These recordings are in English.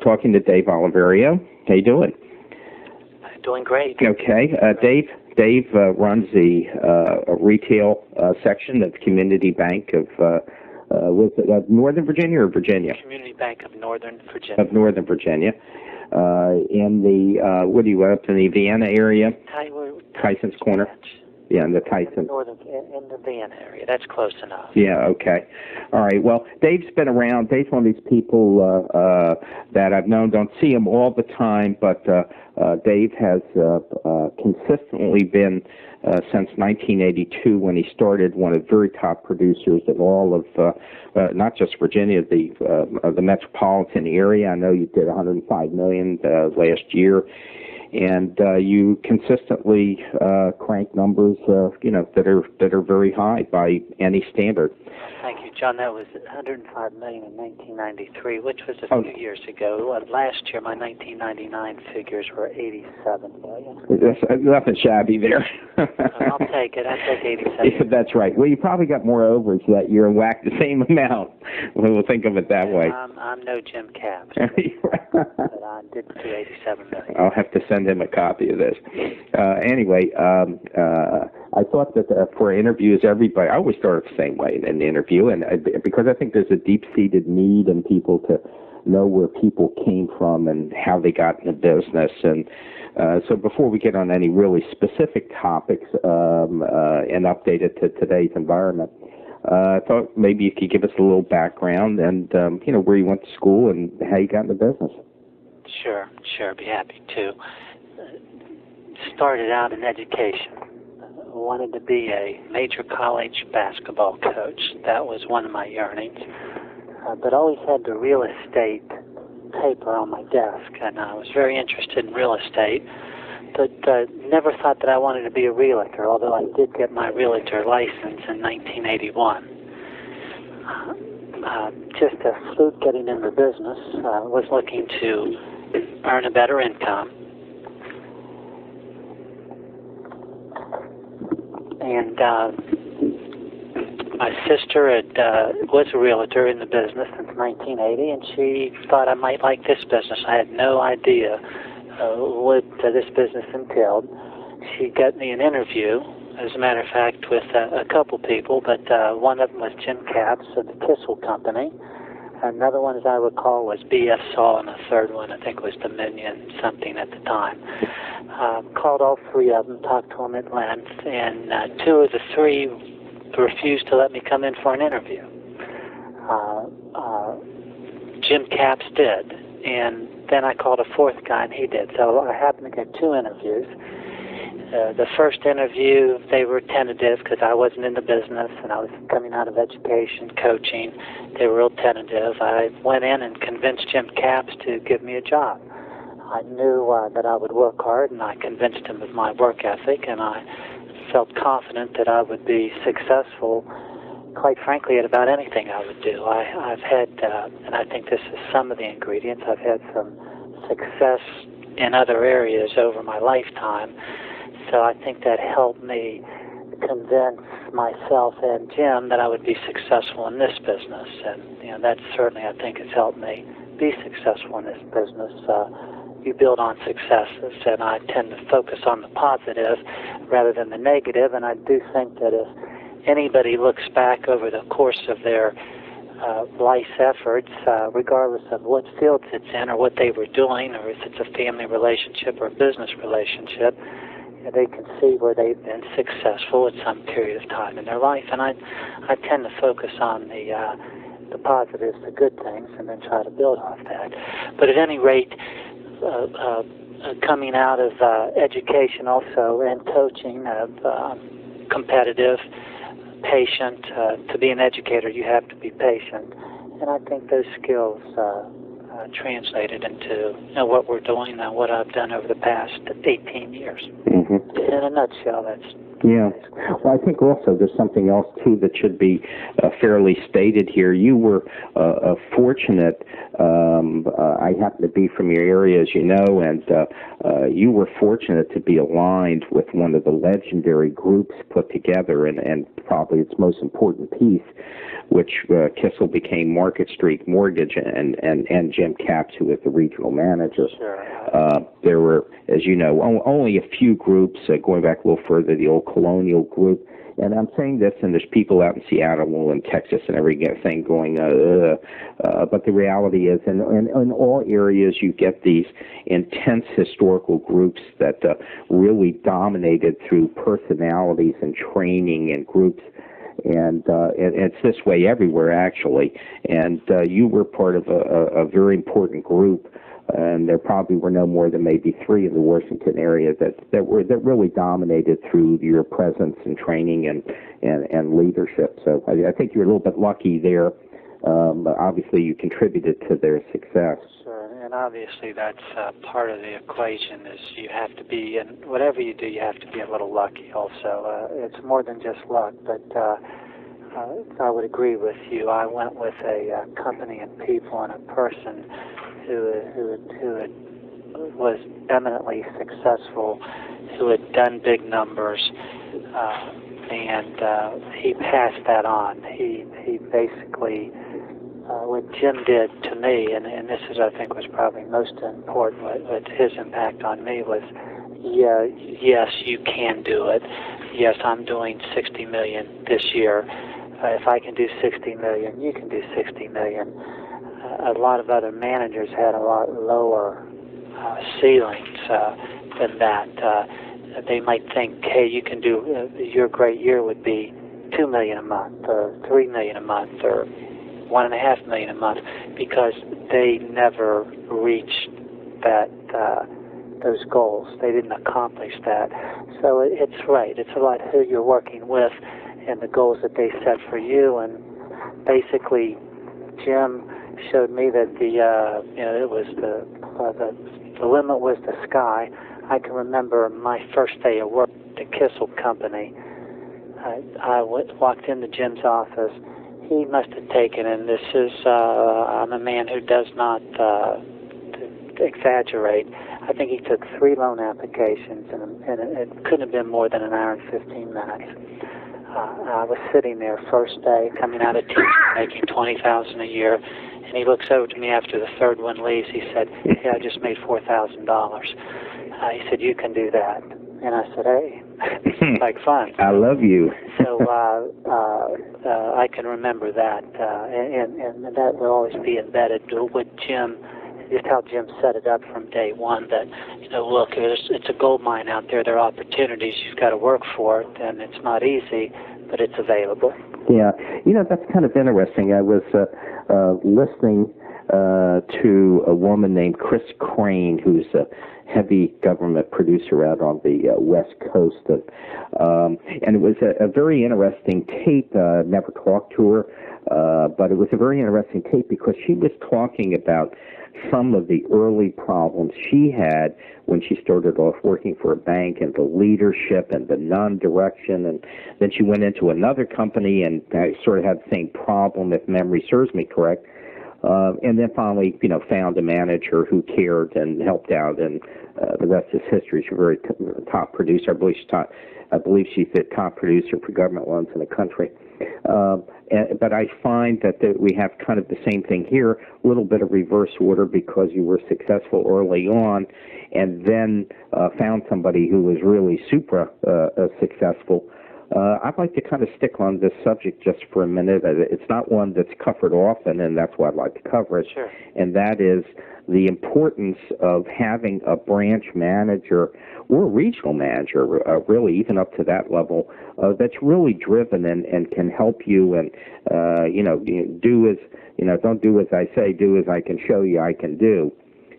talking to Dave Oliverio. How you doing? Doing great. Okay. Dave runs the retail section of Community Bank of Northern Virginia or Virginia? Community Bank of Northern Virginia. Of Northern Virginia. In the, what are you, up in the Vienna area? Tyson's Corner? Yeah, in the Tyson. In the Vienna area. That's close enough. Yeah, okay. All right. Well, Dave's been around. Dave's one of these people that I've known. Don't see him all the time, but Dave has consistently been, since 1982, when he started, one of the very top producers of all of, not just Virginia, the metropolitan area. I know you did $105 million last year. And you consistently crank numbers, that are very high by any standard. Thank you, John. That was $105 million in 1993, which was a few years ago. Last year, my 1999 figures were $87 million. That's nothing shabby there. I'll take it. I'll take 87. Yeah, that's right. Well, you probably got more overage that year and whacked the same amount. We'll think of it that way. I'm no Jim Capps, but I did do $87 million. I'll have to send him a copy of this. Anyway, I thought that for interviews, everybody, I always start the same way in the interview, and because I think there's a deep-seated need in people to know where people came from and how they got in the business. And so before we get on any really specific topics and update it to today's environment, I thought maybe you could give us a little background and, where you went to school and how you got in the business. Sure, be happy to. Started out in education. Wanted to be a major college basketball coach. That was one of my yearnings. But always had the real estate paper on my desk, and I was very interested in real estate, but never thought that I wanted to be a realtor, although I did get my realtor license in 1981. Just a fluke getting into business. Was looking to earn a better income. And my sister was a realtor in the business since 1980, and she thought I might like this business. I had no idea what this business entailed. She got me an interview, as a matter of fact, with a couple people, but one of them was Jim Capps of the Kissel Company. Another one, as I recall, was B.F. Saul, and the third one, I think, was Dominion something at the time. Called all three of them, talked to them at length, and two of the three refused to let me come in for an interview. Jim Capps did, and then I called a fourth guy, and he did. So I happened to get two interviews. The first interview, they were tentative because I wasn't in the business and I was coming out of education, coaching. They were real tentative. I went in and convinced Jim Capps to give me a job. I knew that I would work hard, and I convinced him of my work ethic, and I felt confident that I would be successful, quite frankly, at about anything I would do. I've had, and I think this is some of the ingredients, I've had some success in other areas over my lifetime. So I think that helped me convince myself and Jim that I would be successful in this business. And that certainly, I think, has helped me be successful in this business. You build on successes, and I tend to focus on the positive rather than the negative. And I do think that if anybody looks back over the course of their life's efforts, regardless of what fields it's in or what they were doing, or if it's a family relationship or a business relationship, they can see where they've been successful at some period of time in their life. And I tend to focus on the positives, the good things, and then try to build off that. But at any rate, coming out of education also and coaching, competitive, patient. To be an educator, you have to be patient. And I think those skills translated into what we're doing and what I've done over the past 18 years. Mm-hmm. In a nutshell, that's Yeah. Well, I think also there's something else, too, that should be fairly stated here. You were fortunate. I happen to be from your area, as you know, and you were fortunate to be aligned with one of the legendary groups put together, and probably its most important piece, which Kissel became Market Street Mortgage, and Jim Capps, who was the regional manager. Sure. There were, as you know, only a few groups, going back a little further, the old Colonial Group. And I'm saying this, and there's people out in Seattle and Texas and everything going, but the reality is, in all areas, you get these intense historical groups that really dominated through personalities and training and groups. And it's this way everywhere, actually. And you were part of a very important group, and there probably were no more than maybe 3 in the Washington area that really dominated through your presence and training and leadership. So I think you're a little bit lucky there. But obviously, you contributed to their success. Sure, and obviously that's part of the equation. Is you have to be, and whatever you do, you have to be a little lucky. Also, it's more than just luck. But I would agree with you. I went with a company and people and a person who was eminently successful, who had done big numbers, and he passed that on. He basically, what Jim did to me, and this is, I think, was probably most important, what his impact on me was, yes, you can do it. Yes, I'm doing 60 million this year. If I can do 60 million, you can do 60 million. A lot of other managers had a lot lower ceilings than that. They might think, hey, you can do, your great year would be 2 million a month, or 3 million a month, or 1.5 million a month, because they never reached that those goals. They didn't accomplish that. So it's right. It's a lot who you're working with and the goals that they set for you. And basically, Jim showed me that it was the limit was the sky. I can remember my first day of work at the Kissel Company. I walked into Jim's office. He must have taken, and this is, I'm a man who does not exaggerate. I think he took 3 loan applications, and it couldn't have been more than an hour and 15 minutes. I was sitting there first day, coming out of teaching, making $20,000 a year, and he looks over to me after the 3rd one leaves. He said, "Hey, I just made $4,000." He said, "You can do that." And I said, "Hey, this is like fun." I love you. So I can remember that, and that will always be embedded with Jim. Just how Jim set it up from day one, that, look, it's a gold mine out there. There are opportunities. You've got to work for it, and it's not easy, but it's available. Yeah. That's kind of interesting. I was listening to a woman named Chris Crane, who's a heavy government producer out on the West Coast. And it was a very interesting tape. Never talked to her, but it was a very interesting tape because she was talking about some of the early problems she had when she started off working for a bank, and the leadership and the non-direction, and then she went into another company and sort of had the same problem, if memory serves me correct, and then finally, found a manager who cared and helped out, and the rest is history. She's a very top producer. I believe she's the top producer for government loans in the country. But I find that we have kind of the same thing here, a little bit of reverse order, because you were successful early on and then found somebody who was really super successful. I'd like to kind of stick on this subject just for a minute. It's not one that's covered often, and that's why I'd like to cover it. Sure. And that is the importance of having a branch manager or a regional manager, really even up to that level, that's really driven and can help you and, don't do as I say, do as I can show you I can do.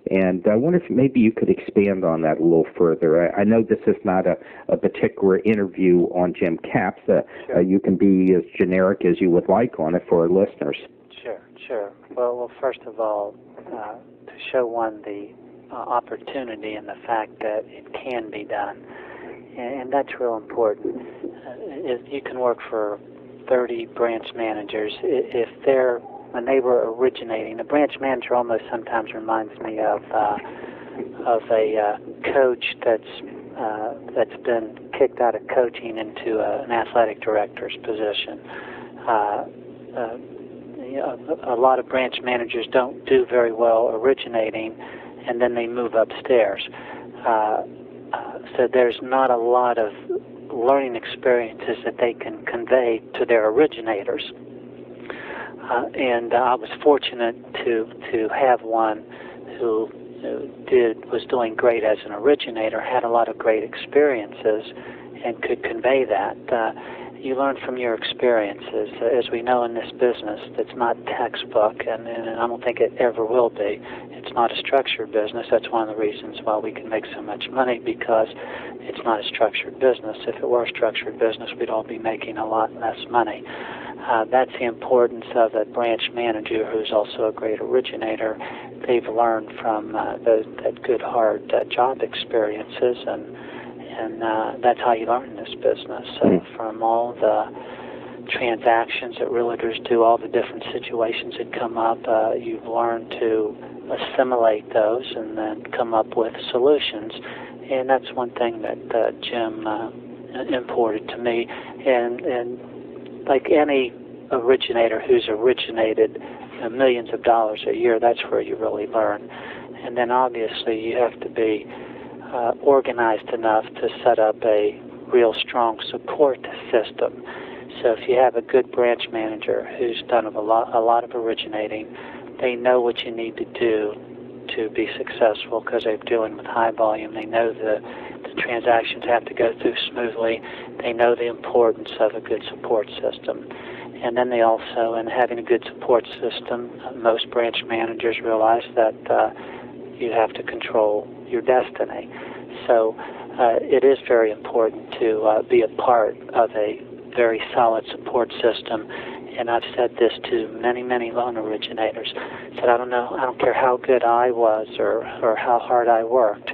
And I wonder if maybe you could expand on that a little further. I know this is not a particular interview on Jim Capps. Sure. You can be as generic as you would like on it for our listeners. Sure. Well, first of all, to show one the opportunity and the fact that it can be done. and that's real important. You can work for 30 branch managers. If they're, when they were originating, a branch manager almost sometimes reminds me of a coach that's been kicked out of coaching into an athletic director's position. A lot of branch managers don't do very well originating, and then they move upstairs. So there's not a lot of learning experiences that they can convey to their originators. And I was fortunate to have one who was doing great as an originator, had a lot of great experiences, and could convey that. You learn from your experiences. As we know in this business, it's not textbook, and I don't think it ever will be. It's not a structured business. That's one of the reasons why we can make so much money, because it's not a structured business. If it were a structured business, we'd all be making a lot less money. That's the importance of a branch manager who's also a great originator. They've learned from that good, hard job experiences, and that's how you learn in this business. From all the transactions that realtors do, all the different situations that come up, you've learned to assimilate those and then come up with solutions. And that's one thing that Jim imported to me. And like any originator who's originated millions of dollars a year, that's where you really learn. And then obviously you have to be organized enough to set up a real strong support system. So if you have a good branch manager who's done a lot of originating, they know what you need to do to be successful, because they're dealing with high volume. They know the transactions have to go through smoothly. They know the importance of a good support system. And then they also, in having a good support system, most branch managers realize that you have to control your destiny. So it is very important to be a part of a very solid support system. And I've said this to many, many loan originators. I said, I don't care how good I was or how hard I worked.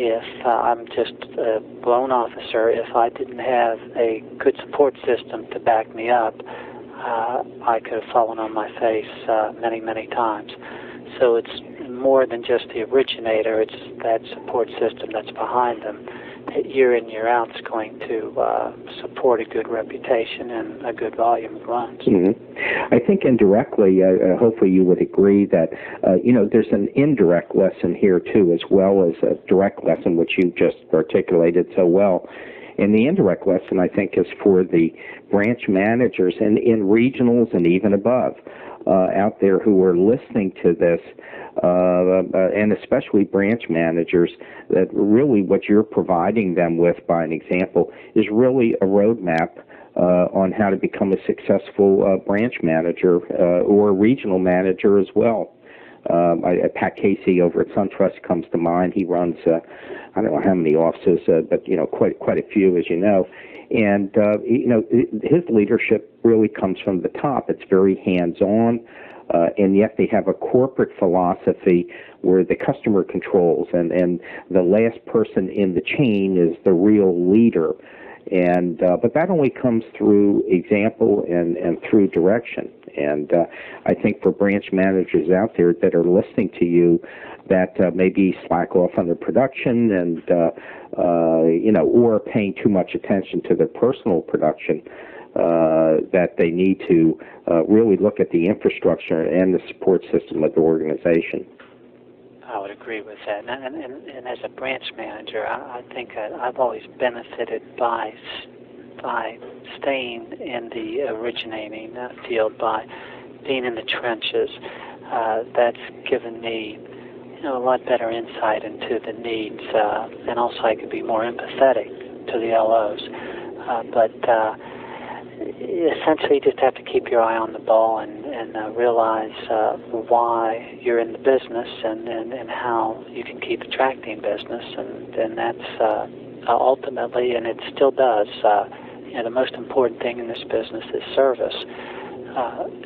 If I'm just a loan officer, if I didn't have a good support system to back me up, I could have fallen on my face many, many times. So it's more than just the originator, it's that support system that's behind them. Year in, year out, is going to support a good reputation and a good volume of loans. Mm-hmm. I think indirectly, hopefully you would agree that, there's an indirect lesson here, too, as well as a direct lesson, which you just articulated so well. And the indirect lesson, I think, is for the branch managers and in regionals and even above out there who are listening to this, and especially branch managers, that really what you're providing them with, by an example, is really a roadmap on how to become a successful branch manager or a regional manager as well. Pat Casey over at SunTrust comes to mind. He runs, I don't know how many offices, but quite a few, as you know. And his leadership really comes from the top. It's very hands-on, and yet they have a corporate philosophy where the customer controls, and the last person in the chain is the real leader. And but that only comes through example and through direction. And I think for branch managers out there that are listening to you, that maybe slack off on their production and or paying too much attention to their personal production, that they need to really look at the infrastructure and the support system of the organization. I would agree with that. And as a branch manager, I think I've always benefited by staying in the originating field, by being in the trenches. That's given me a lot better insight into the needs, and also I could be more empathetic to the LOs. But essentially, you just have to keep your eye on the ball and realize why you're in the business and how you can keep attracting business. And that's ultimately, and it still does, the most important thing in this business is service.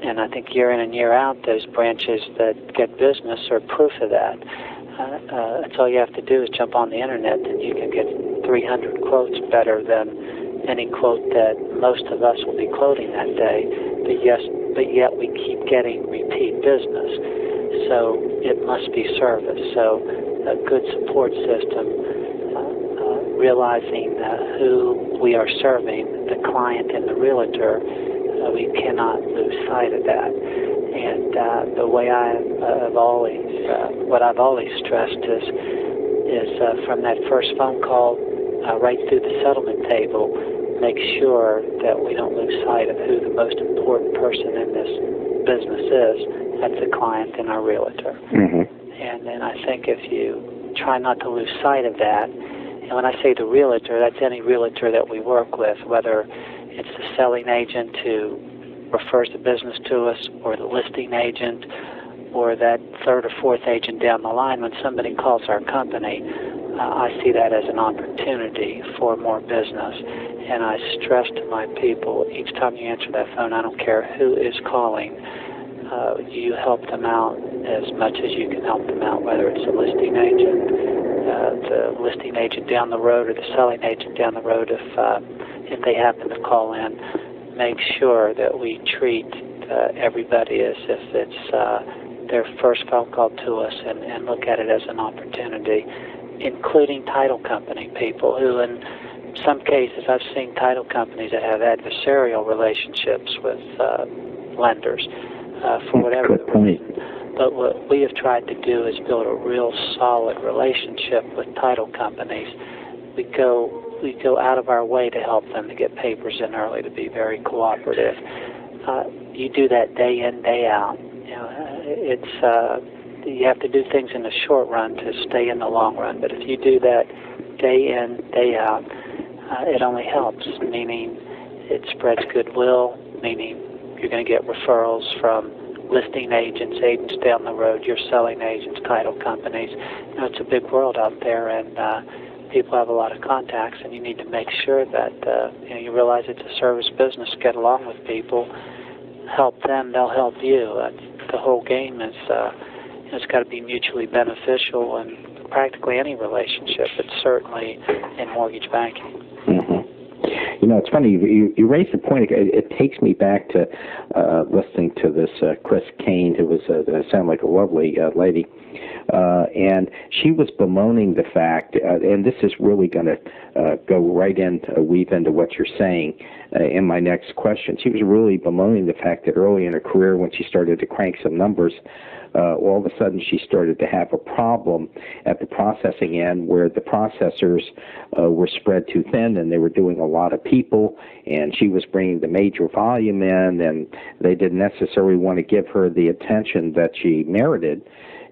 And I think year in and year out, those branches that get business are proof of that. That's all you have to do is jump on the internet, and you can get 300 quotes better than any quote that most of us will be quoting that day, but yet we keep getting repeat business. So it must be service. So a good support system, realizing who we are serving, the client and the realtor, we cannot lose sight of that. And the way what I've always stressed is from that first phone call right through the settlement table, make sure that we don't lose sight of who the most important person in this business is. That's the client and our realtor. Mm-hmm. And then I think if you try not to lose sight of that, and when I say the realtor, that's any realtor that we work with, whether it's the selling agent who refers the business to us, or the listing agent, or that third or fourth agent down the line. When somebody calls our company, I see that as an opportunity for more business. And I stress to my people, each time you answer that phone, I don't care who is calling, you help them out as much as you can help them out, whether it's a listing agent, the listing agent down the road, or the selling agent down the road. If they happen to call in, make sure that we treat everybody as if it's their first phone call to us, and look at it as an opportunity, including title company people who, in some cases, I've seen title companies that have adversarial relationships with lenders for whatever the reason. But what we have tried to do is build a real solid relationship with title companies. We go out of our way to help them to get papers in early, to be very cooperative. You do that day in, day out. You know, you have to do things in the short run to stay in the long run. But if you do that day in, day out, it only helps, meaning it spreads goodwill, meaning you're going to get referrals from listing agents, agents down the road, your selling agents, title companies. You know, it's a big world out there, and people have a lot of contacts, and you need to make sure that you realize it's a service business. Get along with people, help them, they'll help you. The whole game is it's got to be mutually beneficial in practically any relationship, but certainly in mortgage banking. Mm-hmm. You know, it's funny, you raised a point. It takes me back to listening to this Chris Kane, who was sounded like a lovely lady, and she was bemoaning the fact, and this is really going to go right weave into what you're saying in my next question. She was really bemoaning the fact that early in her career, when she started to crank some numbers, all of a sudden she started to have a problem at the processing end where the processors were spread too thin, and they were doing a lot of people, and she was bringing the major volume in, and they didn't necessarily want to give her the attention that she merited.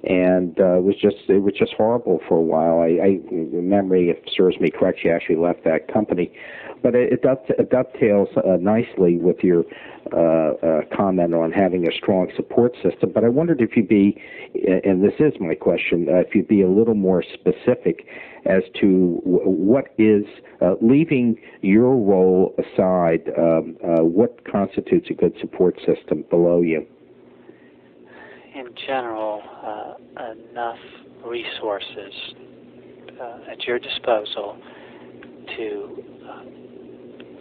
And it was just horrible for a while. I memory, if it serves me correct, she actually left that company. But it dovetails nicely with your comment on having a strong support system. But I wondered if you'd be, and this is my question, if you'd be a little more specific as to what is, leaving your role aside, what constitutes a good support system below you? In general, enough resources at your disposal to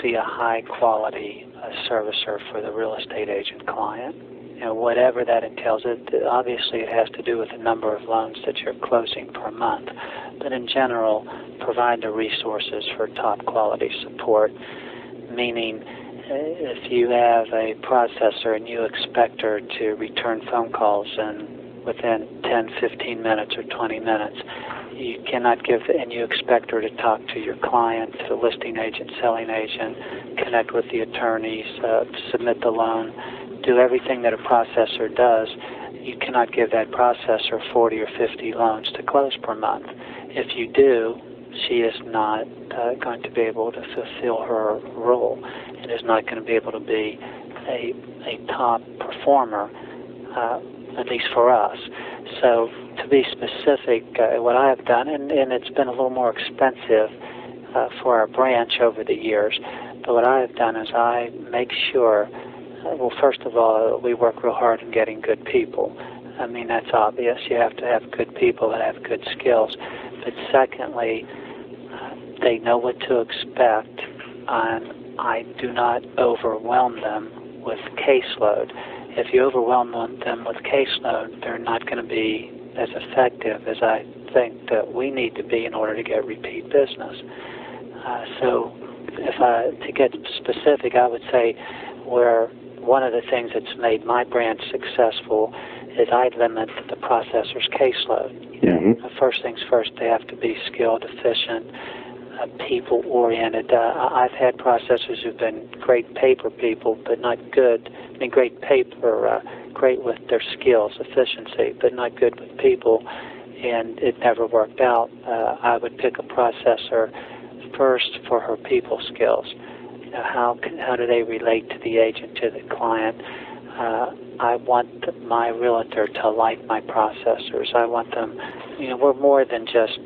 be a high-quality servicer for the real estate agent client. You know, whatever that entails. Obviously, it has to do with the number of loans that you're closing per month. But in general, provide the resources for top-quality support, meaning if you have a processor and you expect her to return phone calls within 10, 15 minutes or 20 minutes, you cannot give, and you expect her to talk to your client, the listing agent, selling agent, connect with the attorneys, submit the loan, do everything that a processor does. You cannot give that processor 40 or 50 loans to close per month. If you do, she is not going to be able to fulfill her role and is not going to be able to be a top performer, at least for us. So to be specific, what I have done, and it's been a little more expensive for our branch over the years, but what I have done is I make sure, well, first of all, we work real hard in getting good people. I mean, that's obvious. You have to have good people that have good skills. But secondly, they know what to expect, and I do not overwhelm them with caseload. If you overwhelm them with caseload, they're not going to be as effective as I think that we need to be in order to get repeat business. So to get specific, I would say where one of the things that's made my branch successful is I limit the processor's caseload. Mm-hmm. First things first, they have to be skilled, efficient, people-oriented. I've had processors who've been great paper people, but not good. I mean, great paper, great with their skills, efficiency, but not good with people, and it never worked out. I would pick a processor first for her people skills. You know, how do they relate to the agent, to the client? I want my realtor to like my processors. I want them, you know, we're more than just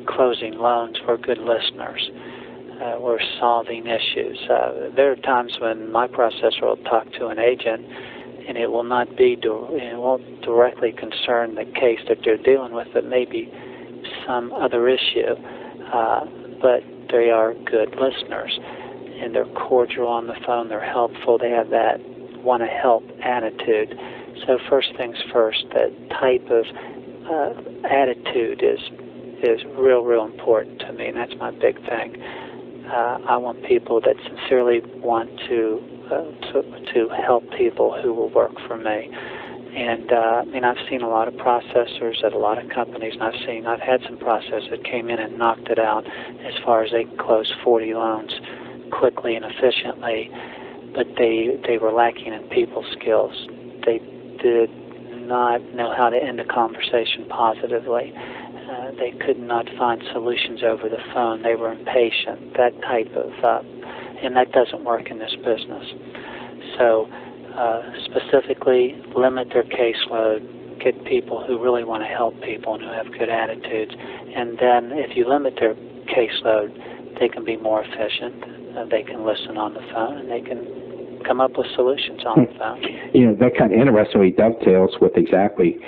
closing loans. We're good listeners. We're solving issues. There are times when my processor will talk to an agent, and it will not be, it won't directly concern the case that they're dealing with, but maybe some other issue. But they are good listeners, and they're cordial on the phone. They're helpful. They have that want to help attitude. So first things first, that type of attitude is real important to me, and that's my big thing. I want people that sincerely want to help people who will work for me. And I mean, I've seen a lot of processors at a lot of companies, and I've had some processors that came in and knocked it out as far as they can close 40 loans quickly and efficiently, but they were lacking in people skills. They did not know how to end a conversation positively. They could not find solutions over the phone. They were impatient, that type of, and that doesn't work in this business. So specifically, limit their caseload, get people who really want to help people and who have good attitudes. And then if you limit their caseload, they can be more efficient. They can listen on the phone, and they can come up with solutions on the phone. You know, that kind of interestingly dovetails with exactly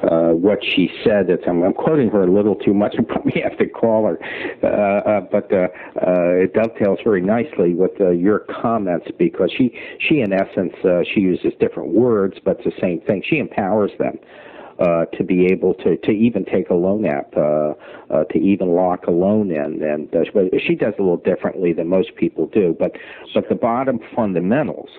what she said. I'm quoting her a little too much. I probably have to call her, but it dovetails very nicely with your comments, because she in essence, she uses different words, but it's the same thing. She empowers them to be able to even take a loan app, to even lock a loan in, and she does a little differently than most people do. But the bottom fundamentals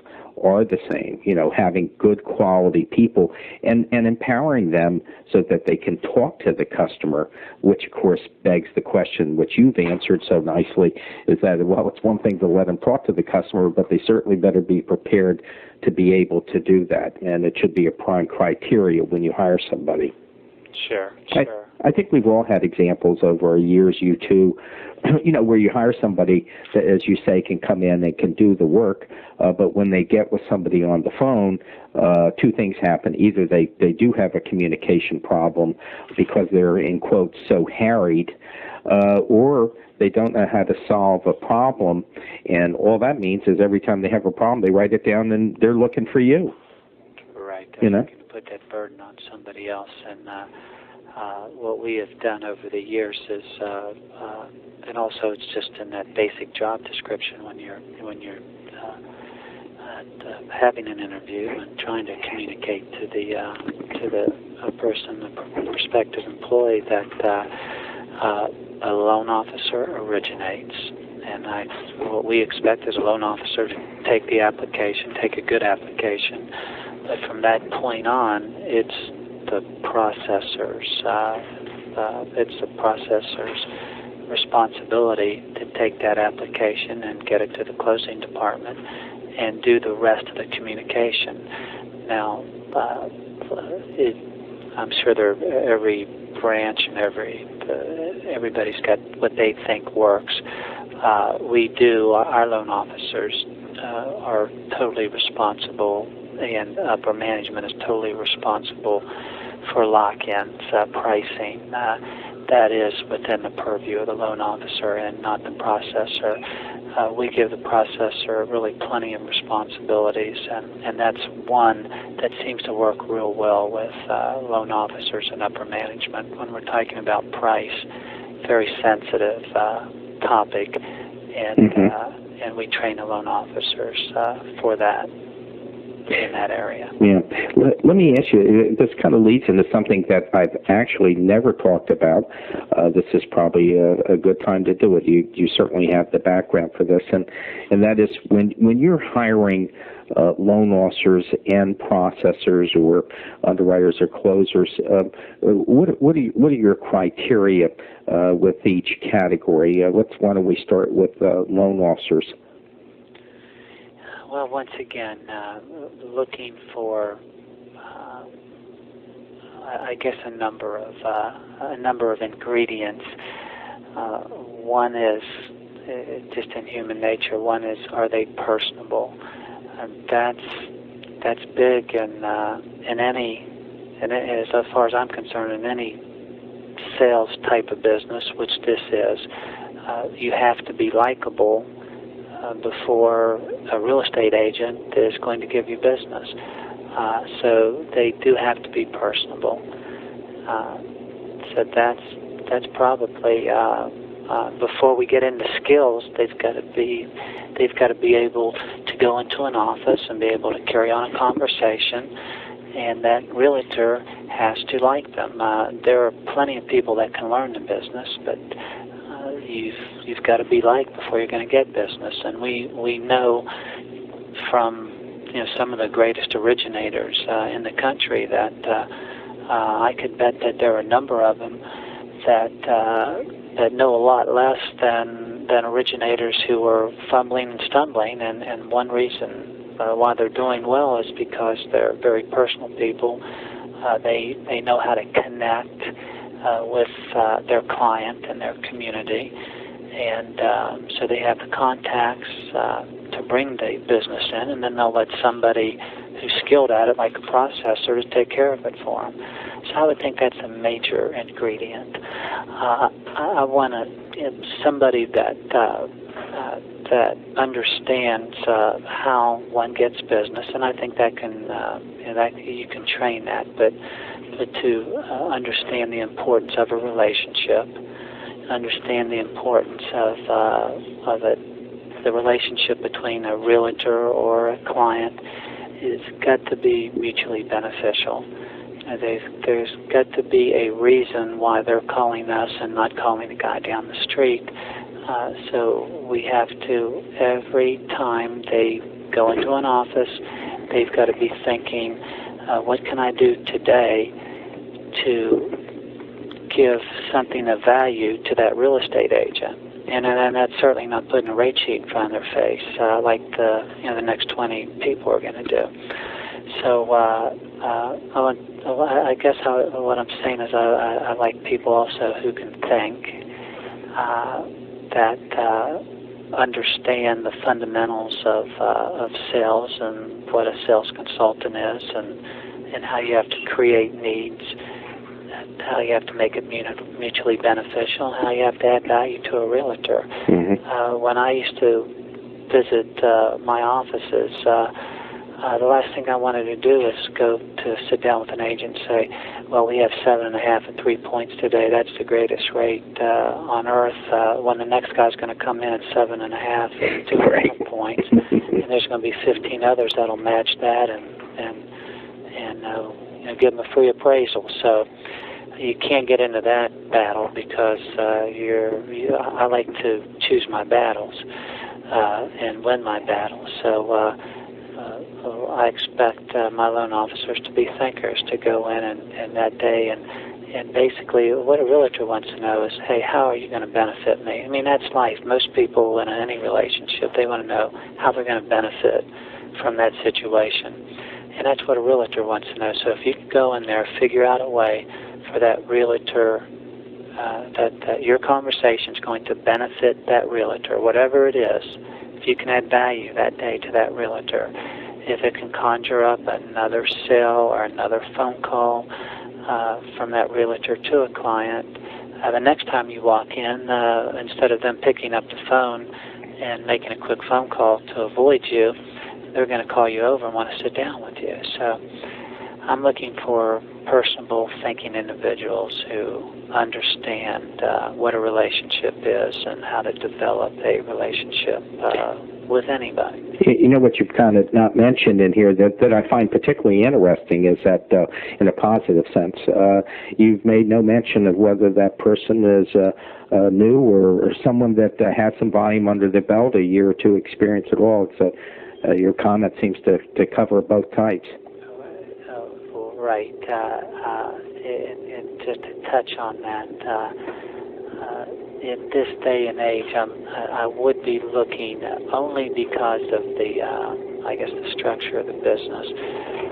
are the same. You know, having good quality people and empowering them so that they can talk to the customer, which of course begs the question, which you've answered so nicely, is that, well, it's one thing to let them talk to the customer, but they certainly better be prepared to be able to do that, and it should be a prime criteria when you hire somebody. Sure. I think we've all had examples over our years, you too, you know, where you hire somebody that, as you say, can come in and can do the work, but when they get with somebody on the phone, two things happen. Either they do have a communication problem because they're, in quotes, so harried, or they don't know how to solve a problem, and all that means is every time they have a problem, they write it down and they're looking for you. Right. You know? Looking to put that burden on somebody else. And what we have done over the years is, and also it's just in that basic job description when you're having an interview and trying to communicate to the person, the prospective employee, that a loan officer originates, and what we expect is a loan officer to take the application, take a good application, but from that point on, it's the processor's responsibility to take that application and get it to the closing department and do the rest of the communication. Now, I'm sure every branch and everybody's got what they think works. Our loan officers are totally responsible, and upper management is totally responsible for lock-ins, pricing. That is within the purview of the loan officer and not the processor. We give the processor really plenty of responsibilities, and that's one that seems to work real well with loan officers and upper management. When we're talking about price, very sensitive. topic, and we train the loan officers for that in that area. Yeah. Let me ask you, this kind of leads into something that I've actually never talked about. This is probably a good time to do it. You certainly have the background for this, and that is when you're hiring loan officers and processors or underwriters or closers, what are your criteria with each category? Why don't we start with loan officers? Well, once again, looking for, I guess, a number of ingredients. One is just in human nature. One is, are they personable? And that's big in any, and as far as I'm concerned, in any sales type of business, which this is, you have to be likable before a real estate agent is going to give you business. So they do have to be personable. So that's probably before we get into skills, they've got to be able to go into an office and be able to carry on a conversation, and that realtor has to like them. There are plenty of people that can learn the business, but you've got to be liked before you're going to get business. And we know from some of the greatest originators in the country that I could bet that there are a number of them that know a lot less than originators who are fumbling and stumbling. And one reason why they're doing well is because they're very personal people. They know how to connect with their client and their community, and so they have the contacts to bring the business in, and then they'll let somebody who's skilled at it, like a processor, to take care of it for them. So I would think that's a major ingredient. I want somebody that understands how one gets business, and I think that can you can train that, but to understand the importance of a relationship, understand the importance of the relationship between a realtor or a client has got to be mutually beneficial. There's got to be a reason why they're calling us and not calling the guy down the street. So we have to, every time they go into an office, they've got to be thinking, what can I do today to give something of value to that real estate agent? And that's certainly not putting a rate sheet in front of their face like the next 20 people are going to do. So I guess what I'm saying is I like people also who can think, that understand the fundamentals of sales and what a sales consultant is, and how you have to create needs, how you have to make it mutually beneficial, how you have to add value to a realtor. Mm-hmm. When I used to visit my offices, the last thing I wanted to do is go to sit down with an agent and say, well, we have 7.5 and 3 points today. That's the greatest rate on earth. When the next guy's going to come in at 7.5 and 2.5 points, and there's going to be 15 others that'll match that and give them a free appraisal. So you can't get into that battle because I like to choose my battles and win my battles. So I expect my loan officers to be thinkers, to go in and that day and basically what a realtor wants to know is, hey, how are you going to benefit me? I mean, that's life. Most people in any relationship, they want to know how they're going to benefit from that situation. And that's what a realtor wants to know. So if you can go in there, figure out a way for that realtor, that your conversation is going to benefit that realtor, whatever it is, if you can add value that day to that realtor, if it can conjure up another sale or another phone call from that realtor to a client, the next time you walk in, instead of them picking up the phone and making a quick phone call to avoid you, they're going to call you over and want to sit down with you. So I'm looking for personable, thinking individuals who understand what a relationship is and how to develop a relationship with anybody. You know what you've kind of not mentioned in here that I find particularly interesting is that, in a positive sense, you've made no mention of whether that person is new or someone that has some volume under their belt, a year or two experience at all. It's your comment seems to cover both types. Right. And just to touch on that, in this day and age, I would be looking only because of the, I guess, the structure of the business.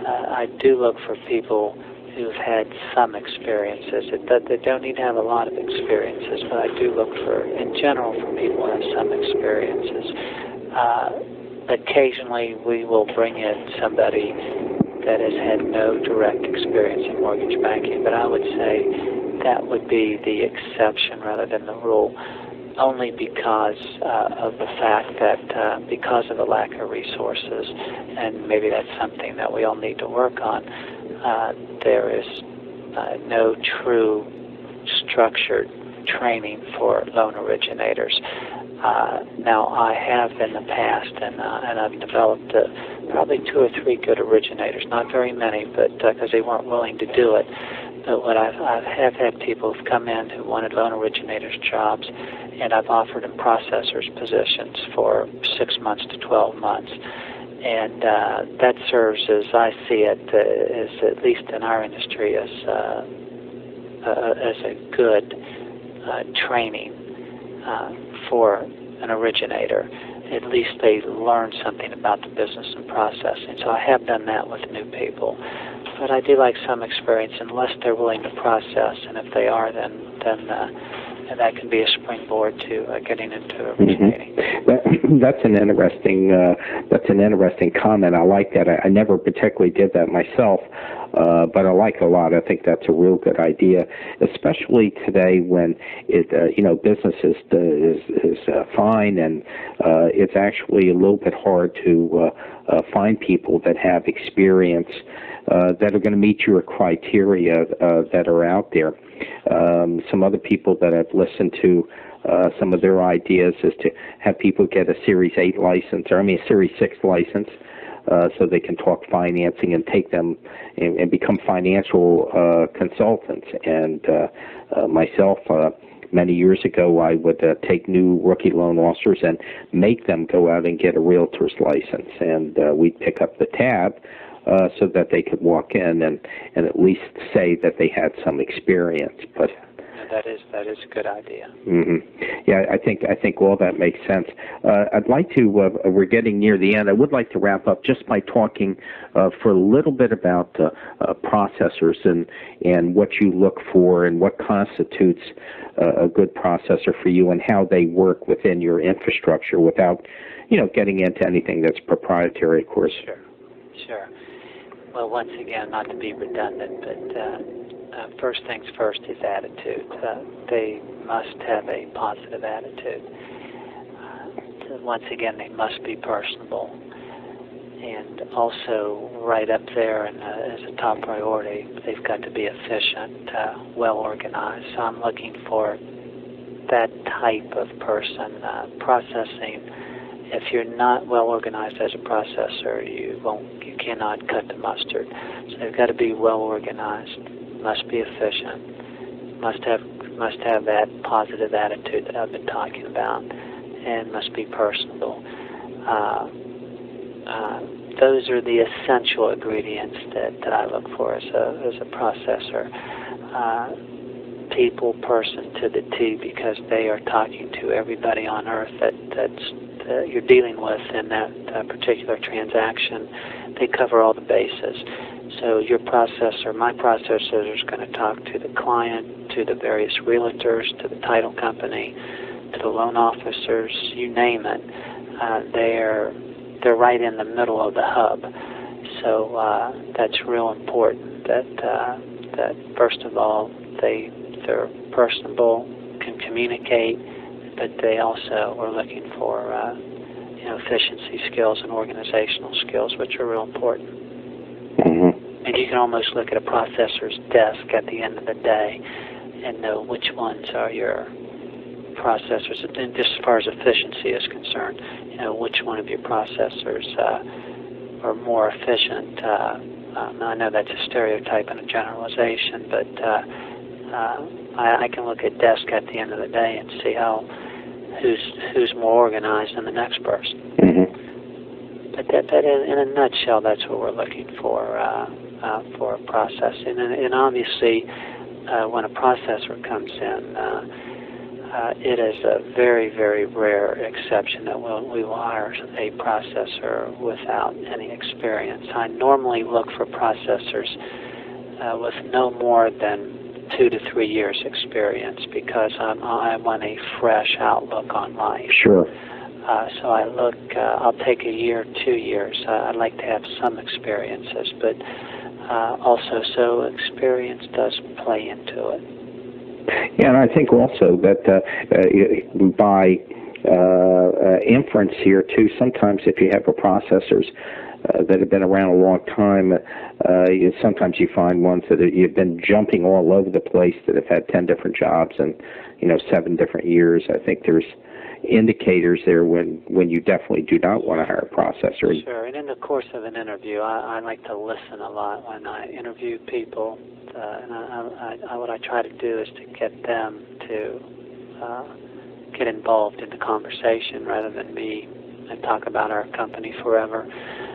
I do look for people who've had some experiences. They don't need to have a lot of experiences, but I do look for, in general, for people who have some experiences. Occasionally, we will bring in somebody that has had no direct experience in mortgage banking, but I would say that would be the exception rather than the rule, only because of the fact that because of the lack of resources, and maybe that's something that we all need to work on, there is no true structured training for loan originators. Now, I have in the past, and I've developed probably 2 or 3 good originators, not very many, but because they weren't willing to do it. But what I have had people who've come in who wanted loan originators jobs, and I've offered them processors positions for 6 months to 12 months. And that serves, as I see it, as at least in our industry, as a good training for an originator. At least they learn something about the business and processing. So I have done that with new people. But I do like some experience unless they're willing to process, and if they are, then that can be a springboard to getting into originating. Mm-hmm. That's an interesting comment. I like that. I never particularly did that myself, but I like it a lot. I think that's a real good idea, especially today when business is fine, and it's actually a little bit hard to find people that have experience that are going to meet your criteria that are out there. Some other people that I've listened to, some of their ideas is to have people get a Series 8 license, a Series 6 license, so they can talk financing and take them and become financial consultants. And myself, many years ago, I would take new rookie loan officers and make them go out and get a realtor's license, and we'd pick up the tab so that they could walk in and at least say that they had some experience. But that is a good idea. Mm-hmm. Yeah, I think all that makes sense. I'd like to. We're getting near the end. I would like to wrap up just by talking for a little bit about processors and what you look for and what constitutes a good processor for you and how they work within your infrastructure without, getting into anything that's proprietary, of course. Sure. Well, once again, not to be redundant, but first things first is attitude. They must have a positive attitude. Once again, they must be personable. And also, right up there and as a top priority, they've got to be efficient, well organized. So I'm looking for that type of person. Processing, if you're not well organized as a processor, you cannot cut the mustard. So they've got to be well organized, must be efficient, must have that positive attitude that I've been talking about, and must be personable. Those are the essential ingredients that I look for as a processor. People, person to the T, because they are talking to everybody on earth that's you're dealing with in that particular transaction. They cover all the bases. So your processor, my processor, is going to talk to the client, to the various realtors, to the title company, to the loan officers, you name it. They're right in the middle of the hub. So that's real important. That first of all, they're personable, can communicate, but they also are looking for efficiency skills and organizational skills, which are real important. Mm-hmm. And you can almost look at a processor's desk at the end of the day and know which ones are your processors, and just as far as efficiency is concerned, which one of your processors are more efficient. I know that's a stereotype and a generalization, but I can look at desk at the end of the day and see who's more organized than the next person. Mm-hmm. But that in a nutshell, that's what we're looking for processing. And obviously, when a processor comes in, it is a very, very rare exception that we will hire a processor without any experience. I normally look for processors with no more than 2 to 3 years experience, because I want a fresh outlook on life. Sure. So I look, I'll take a year, 2 years. I'd like to have some experiences, but also, so experience does play into it. Yeah, and I think also that by inference here too, sometimes if you have processors that have been around a long time, sometimes you find ones that you've been jumping all over the place, that have had 10 different jobs and 7 different years. I think there's indicators there when you definitely do not want to hire a processor. Sure, and in the course of an interview, I like to listen a lot when I interview people, and what I try to do is to get them to get involved in the conversation rather than me and talk about our company forever,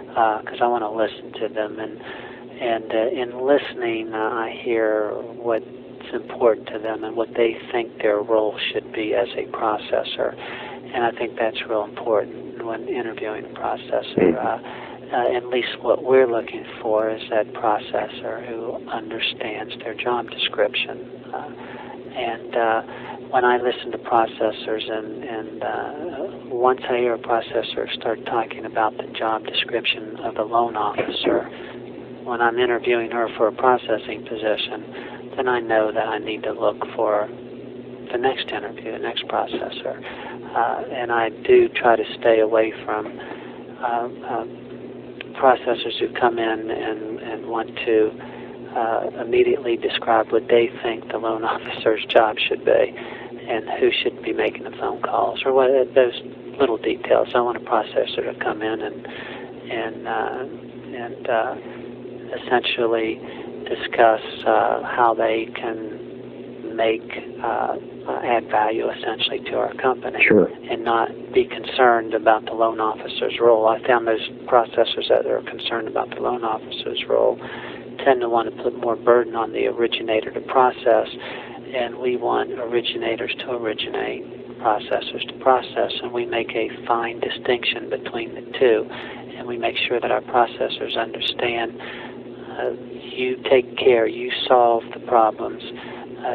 because I want to listen to them, and in listening, I hear what's important to them and what they think their role should be as a processor, and I think that's real important when interviewing a processor. At least what we're looking for is that processor who understands their job description. And when I listen to processors, and once I hear a processor start talking about the job description of the loan officer, when I'm interviewing her for a processing position, then I know that I need to look for the next interview, the next processor. And I do try to stay away from processors who come in and want to immediately describe what they think the loan officer's job should be and who should be making the phone calls, or what those little details. I want a processor to come in and essentially discuss how they can add value essentially to our company. Sure. And not be concerned about the loan officer's role. I found those processors that are concerned about the loan officer's role tend to want to put more burden on the originator to process, and we want originators to originate, processors to process, and we make a fine distinction between the two, and we make sure that our processors understand you take care, you solve the problems,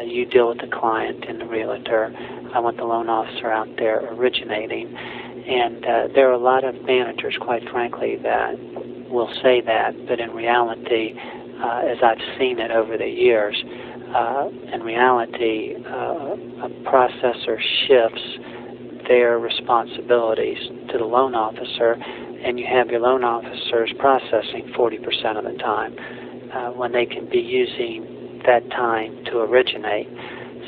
you deal with the client and the realtor. I want the loan officer out there originating. And there are a lot of managers, quite frankly, that will say that, but in reality, as I've seen it over the years, in reality, a processor shifts their responsibilities to the loan officer, and you have your loan officers processing 40% of the time when they can be using that time to originate.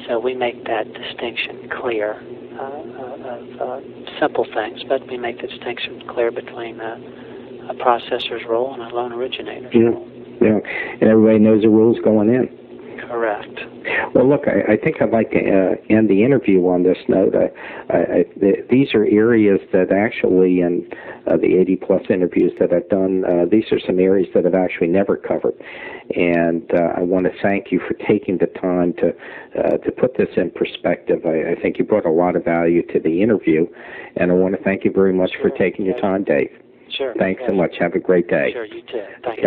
So we make that distinction clear of simple things, but we make the distinction clear between a processor's role and a loan originator's role. Yeah, and everybody knows the rules going in. Correct. Well, look, I think I'd like to end the interview on this note. These are areas that actually, in the 80-plus interviews that I've done, these are some areas that I've actually never covered. And I want to thank you for taking the time to put this in perspective. I think you brought a lot of value to the interview, and I want to thank you very much for taking your time, Dave. Sure. Thanks so much. Have a great day. Sure, you too. Thank you.